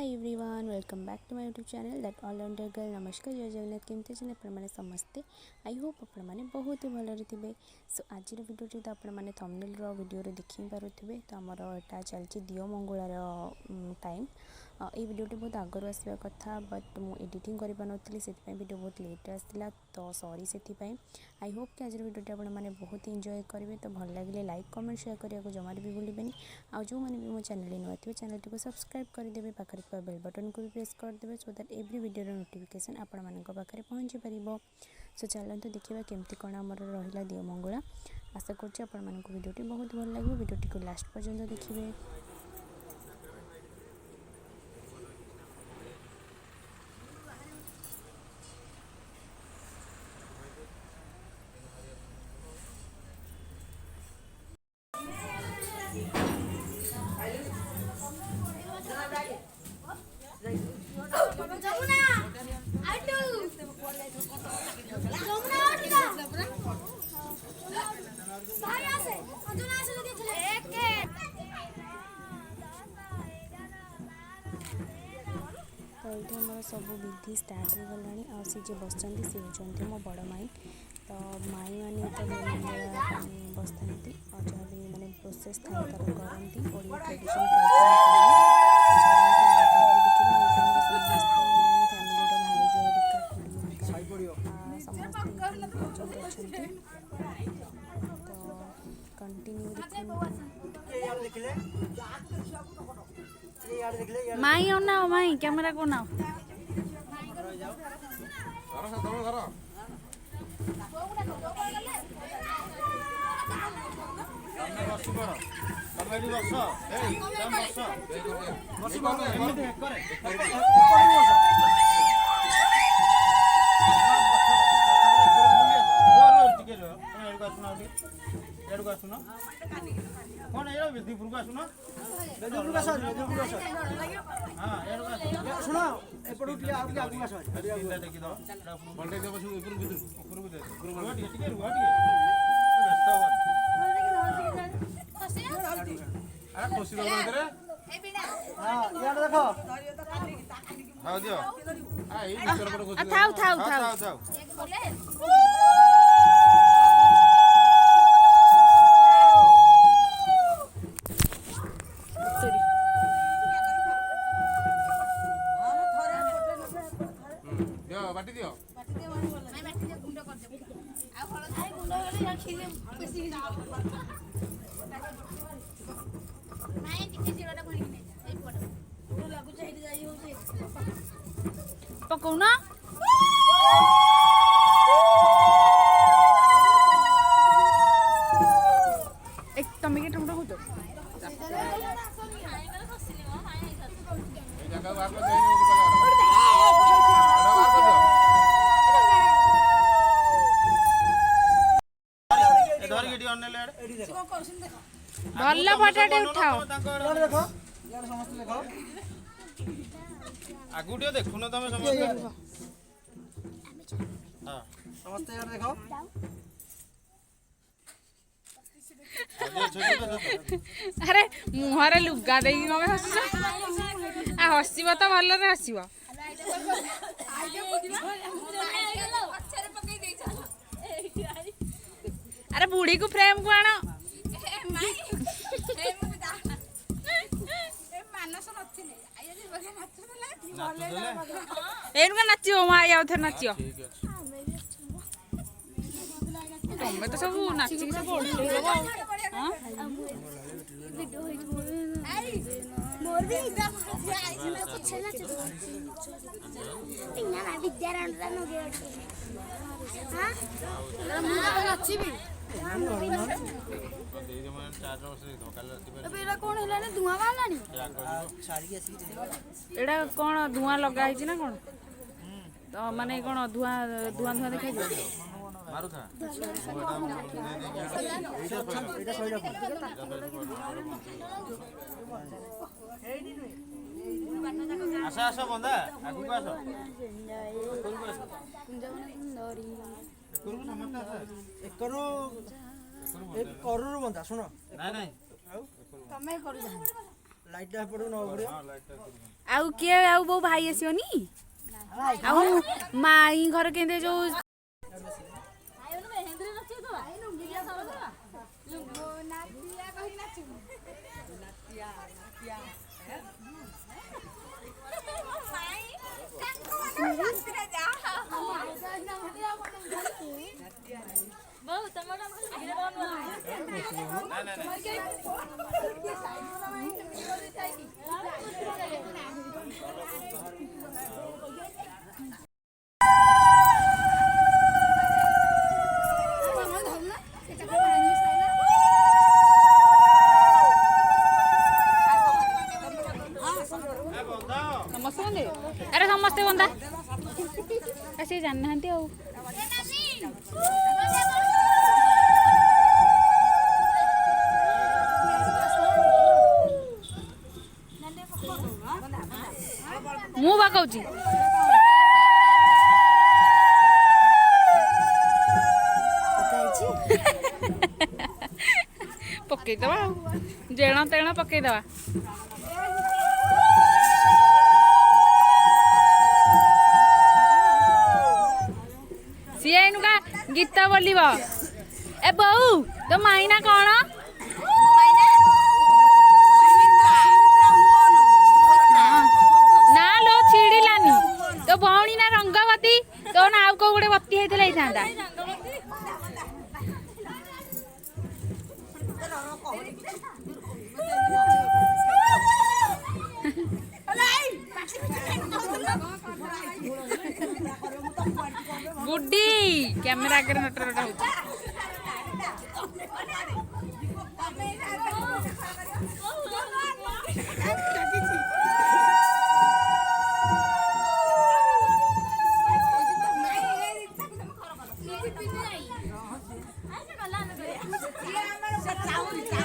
Hi everyone welcome back to my YouTube channel that allrounder girl. नमस्कार जय जगन्नाथ। केमती अच्छे आपने समस्ते। आई होप आपने बहुत ही भलरे थे। सो आज भिडियो तो आपने थंबनेल वीडियो देखी पारे। तो आमर यहाँ चलती दियो मंगलार टाइम। ये वीडियोटी बहुत आगर आसवा कथा बट मुझे एडिटिंग कर पारी से वीडियो बहुत लेट आसाला तो सॉरी से। आई होप कि आज वीडियो आपने बहुत एंजॉय करेंगे। तो भल लगे लाइक कमेंट शेयर करने को जमार भी भूलें। आज जो मैंने भी मो चैनल नुआ थे चैनल को सब्सक्राइब करदे। पाखे बेल बटन को भी प्रेस करदे so that every video notification आपण मानक पाखे पहुँची पार। सो चलते देखा केमती कौन आमर रहा दियो मंगला। आशा करुँच आपण मानक वीडियोटी बहुत भल लगे। वीडियोटी को लास्ट पर्यंत देखिए। तो ये आम सब विधि स्टार्ट हो गला। आ सी जे बस सी होती मो बड़ माई। तो माई मैंने तो मंगला बसता और जहाँ भी मैंने प्रोसेस था तर करती ओडिया ट्रेडिशन माई नाओ माई कैमरा को नाओ बाटी दियो पकौना एक तमे के टुकड़ा हो तो जगह बाहर में जाइए भल फटाटे उठाओ आगु टे देखु न तमे समस्त हां समस्त यार देखो अरे मुहरे लुगा देई कमे हसछ आ हसीबो तो भल रे हसीबो अरे बूढ़ी को फ्रेम को आना एनुका नाचियो मा या उधर नाचियो तमे तो सब नाची के सब उल्टे हो हां मोर भी एकदम आइसना पीछे नाच तिना ना विद्यारायण रा नो गे हां मुझे नाची भी एटा कौन है धुआं बाहर एटा कौन धुआं लगा है ना कौन तो माने कौन धुआं धुआं धुआं देखा आशा आशा बंदा आगु को आसो एक करोड़ बंदा सुनो नहीं नहीं तमे करू लाइट दा पड़ो न पड़ो आउ किए आउ बो भाई आसियोनी आउ माई घर केंदे जो अरे समस्ते बंदा ऐसे जानना हंती आउ मु बा कहूची पकई दवा जेण तेण पकई दवा सीए इनुका गीत बोलिब ए बऊ तो माइना कौन ना लो छिड़िलानी तो भौणी ना रंगवती तो ना आउ को गोटे बत्ती होइतले थांदा गुड्डी कैमरा आगे नटर नटर होची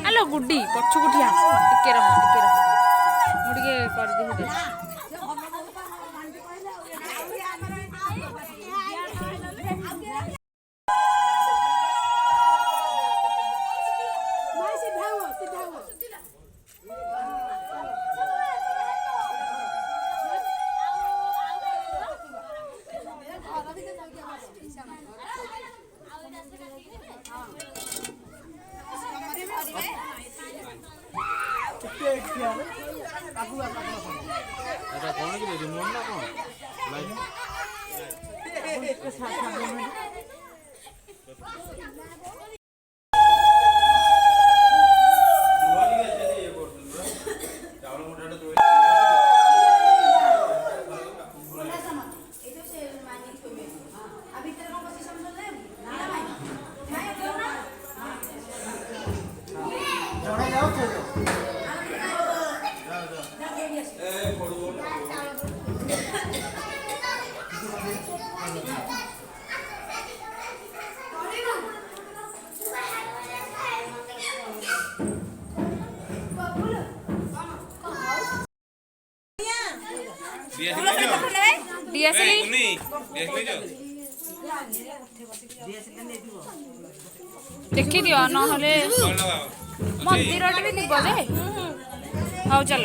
हेलो गुड्डी पछुक ठिया टिके रह मुडिके कर दे এটা কোন কি রিমোট না কোন লাইট देखी दियो नहले मंदिर भी निब जे हाँ चल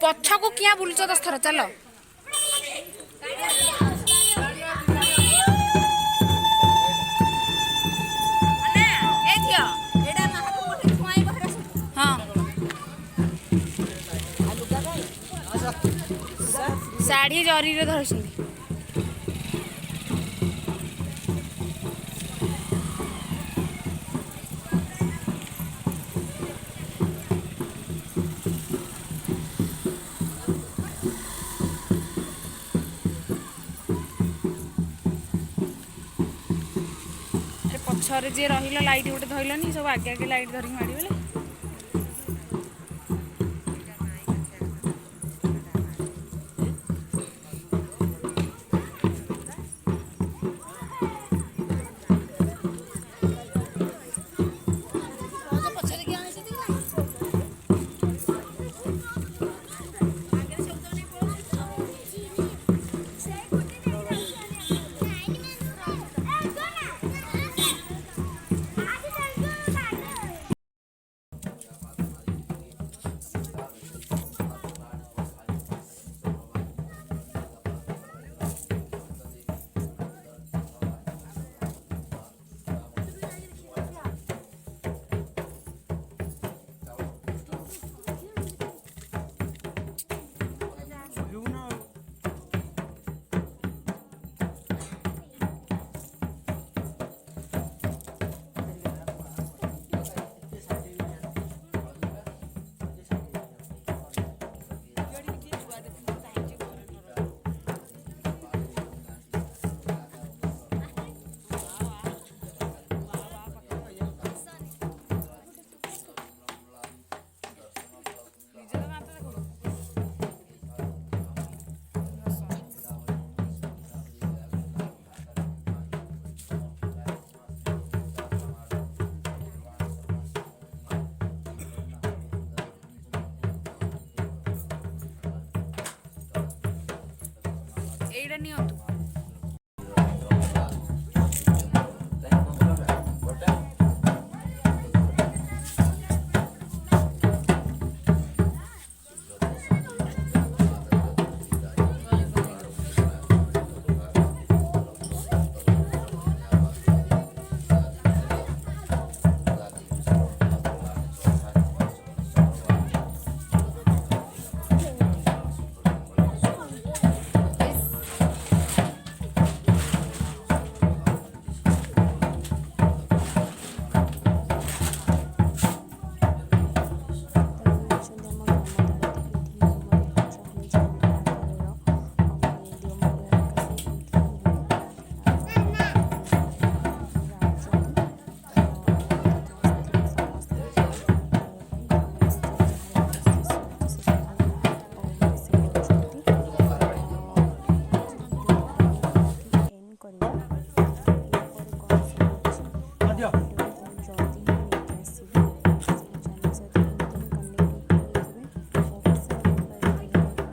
पछ को क्या बुलुच 10 थर चल साड़ी जरी रे धरछन पछरे जे रहिला लाइट गोटे धरलनी सब आगे आगे लाइट धरिक माड़ी बेले ଏଇଟା ନିଅନ୍ତୁ। Odia.